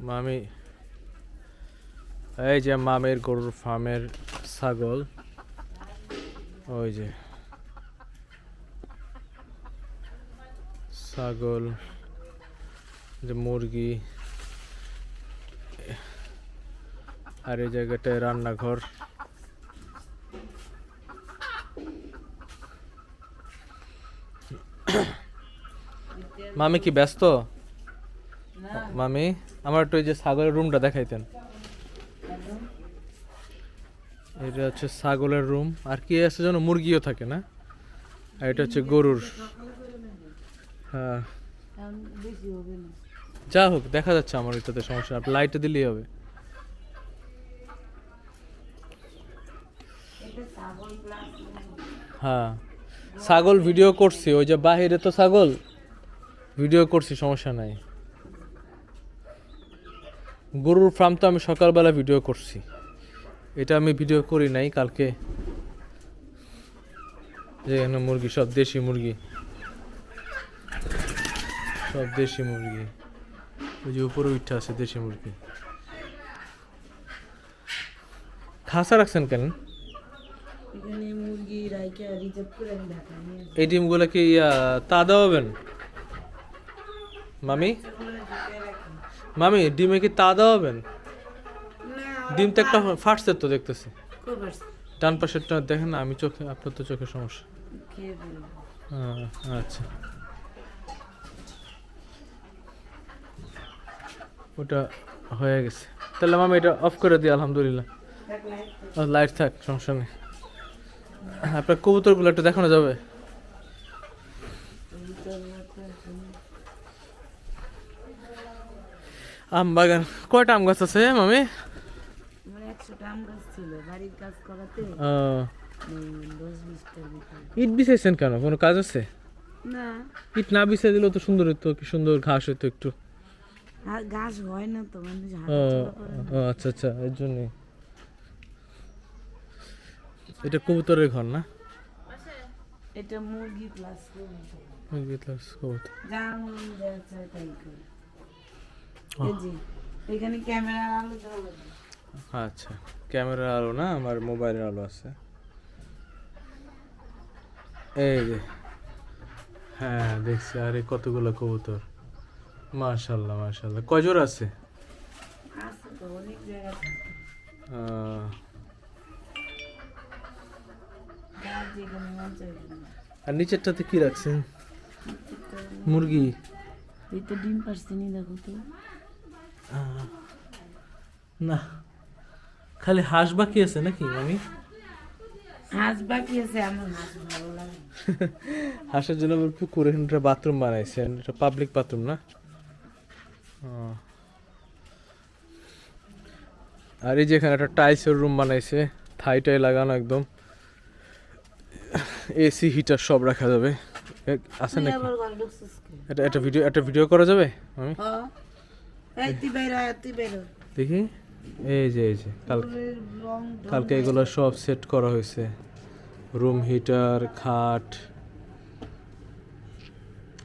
মামি, এই যে মামের গরুর ফার্মের ছাগল, ওই যে ছাগল, যে মুরগি, আর এই জায়গাটায় রান্নাঘর। মামি কি ব্যস্ত? মামি, আমার একটু ওই যে ছাগলের রুমটা দেখাইতেন। এটা হচ্ছে ছাগলের রুম, আর কি আছে যেন, মুরগিও থাকে না? আর এটা হচ্ছে গরুর। হ্যাঁ, যা হোক দেখা যাচ্ছে আমার এটাতে সমস্যা, আপনি লাইটে দিলেই হবে। হ্যাঁ, ছাগল ভিডিও করছি, ওই যে বাহিরে তো ছাগল ভিডিও করছি, সমস্যা নাই। গরুর ফার্ম তো আমি সকালবেলা ভিডিও করছি, এটা আমি ভিডিও করি নাই কালকে। যে এখানে মুরগি, সব দেশি মুরগি, সব দেশি মুরগি। ওই যে উপরে উঠে আছে দেশি মুরগি। খাসা রাখছেন কেন? এখানে মুরগি রাইকা রিজার্ভ করে আমি ঢাকা নিয়ে আসি। এই ডিমগুলো কি তা দেওয়াবেন মামি? মামি, ডিমে কি তা দেওয়াবেন? ডিম তো একটা ফাটছে তো দেখতেছি, ডান পাশেরটা দেখেন না, আমি চোখে, আপনার তো চোখের সমস্যা। আচ্ছা, ওটা হয়ে গেছে তাহলে মামি, এটা অফ করে দিই। আলহামদুলিল্লাহ, লাইট থাক, সমস্যা নেই। আপনার কবুতরগুলো একটু দেখানো যাবে? আম বাগান, কয়টা আম গাছ আছে মামি? আমার 100টা আম গাছ ছিল, বাড়ির কাজ করাতে 10-20টার ভিতরে। ইট বিছাইছেন কেন, কোনো কাজ আছে? না, ইট না বিছাই দিলেও তো সুন্দর হতো, কি সুন্দর ঘাস হতো একটু। আর ঘাস হয় না তো, মানুষ ও হাঁটাচলা করে না। ও, আচ্ছা আচ্ছা, এর জন্যই। এটা কবুতরের ঘর না? এটা মুরগি প্লাস মুরগি প্লাস কবুতর। যা মন দেওয়া চায় তাই করে। এই যে এখানে ক্যামেরার আলো দেওয়া লাগবে। আচ্ছা, ক্যামেরার আলো না, আমার মোবাইলের আলো আছে। এই যে, হ্যাঁ দেখছি, আরে কতগুলো কবুতর, মাশাআল্লাহ মাশাআল্লাহ। কয় জোড়া আছে? আছে তো অনেক জায়গা থাকে। যার যেখানে মন চায় ওখানে। আর নিচেরটাতে কি রাখছেন? মুরগি? এই তো ডিম পারছিনি, দেখো তো। না, খালি হাঁস বাকি আছে নাকি মামি? হাঁস বাকি আছে, আমার হাঁস ভালো লাগে। হাঁসের জন্য আবার পুকুরে একটা বাথরুম বানাইছেন, এটা পাবলিক বাথরুম না? আর এই যে এখানে একটা টাইলসের রুম বানাইছে, থাই টাই লাগানো একদম, এসি হিটার সব রাখা যাবে। আছে নাকি? এটা ভিডিও করা যাবে মামি? এই তুই বের হয়, তুই বের হ। দেখি, এই যে কালকে এগুলো সব সেট করা হয়েছে, রুম হিটার, খাট।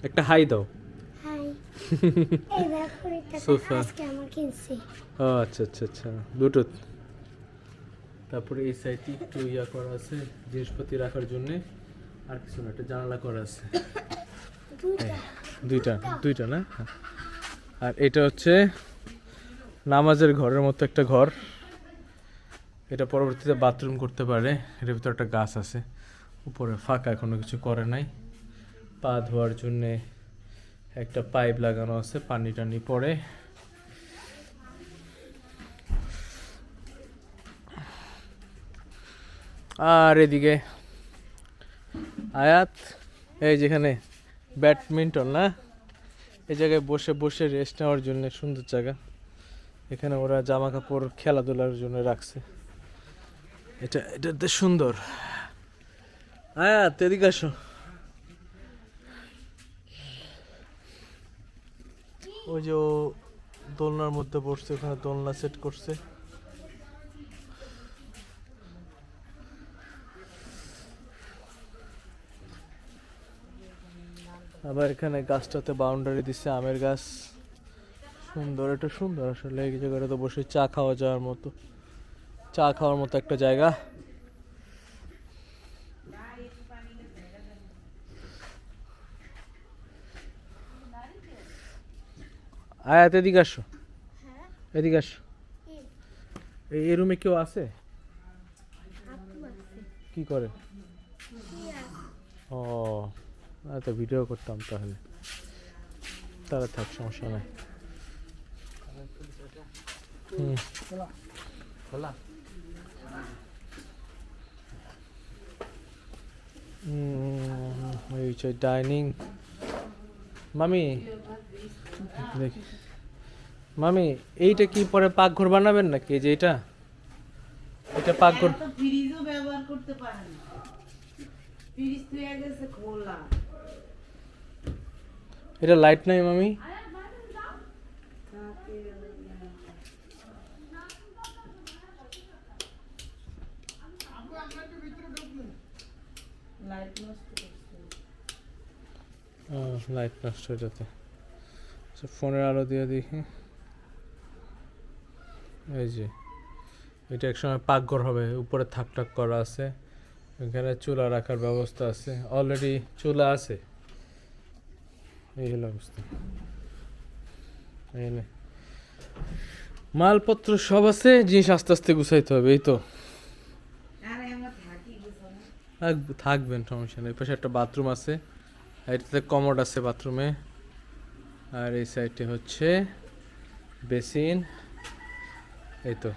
একটা হাই দাও। হাই। এই দেখো, এটা সোফা। আজকে আমার কিনছি। ও আচ্ছা আচ্ছা আচ্ছা, ব্লুটুথ। তারপরে এই সাইডে একটু করা আছে জিনিসপত্র রাখার জন্য, আর কিছু না, একটা জানালা করা আছে। দুইটা দুইটা না? আর এটা হচ্ছে নামাজের ঘরের মতো একটা ঘর, এটা পরবর্তীতে বাথরুম করতে পারে। এটার ভিতরে একটা গাছ আছে, উপরে ফাঁকা, এখনো কিছু করে নাই। পা ধোয়ার জন্যে একটা পাইপ লাগানো আছে, পানি টানি পড়ে। আর এদিকে আয়াত, এই যেখানে ব্যাডমিন্টন না, এই জায়গায় বসে বসে রেস্ট নেওয়ার জন্য সুন্দর জায়গা। এখানে ওরা জামা কাপড় খেলাধুলার জন্য রাখছে, এটাতে সুন্দর। আয়াত এদিকে আসো। ওই যে ও দোলনার মধ্যে বসছে, ওখানে দোলনা সেট করছে। আবার এখানে গাছটাতে বাউন্ডারি দিচ্ছে, আমের গাছ, সুন্দর, এটা সুন্দর আসলে। এই জায়গাটা তো বসে চা খাওয়া যাওয়ার মতো, চা খাওয়ার মতো একটা জায়গা। আয়াত এদিকে আসো, এদিকে আসো। এই রুমে কেউ আছে? কি করে? ও, তো ভিডিও করতাম তাহলে। তারা থাক, সমস্যা নাই। হুম, এই হচ্ছে ডাইনিং। মামি দেখি, মামি এইটা কি পরে পাকঘর বানাবেন নাকি? এই যে এটা, এটা পাকঘর। তো ফ্রিজও ব্যবহার করতে পারেন, ফ্রিজ তো গেছে খোলা। এটা লাইট নাই মামি? লাইট নষ্ট করছে। লাইট নষ্ট হয়ে যেতে। ফোনের আলো দিয়ে দেখি। এই যে এটা একসময় পাকঘর হবে, উপরে থাক টাক করা আছে, এখানে চুলা রাখার ব্যবস্থা আছে, অলরেডি চুলা আছে। এই হলো অবস্থা। এই নে, মালপত্র সব আছে, জিনিস আস্তে আস্তে গুছাইতে হবে। এই তো আরে আমরা থাকি বুঝছো না। থাকবেন, সমস্যা নেই। পাশে একটা বাথরুম আছে, এটাতে কমোড আছে বাথরুমে, আর এই সাইডে হচ্ছে বেসিন। এই তো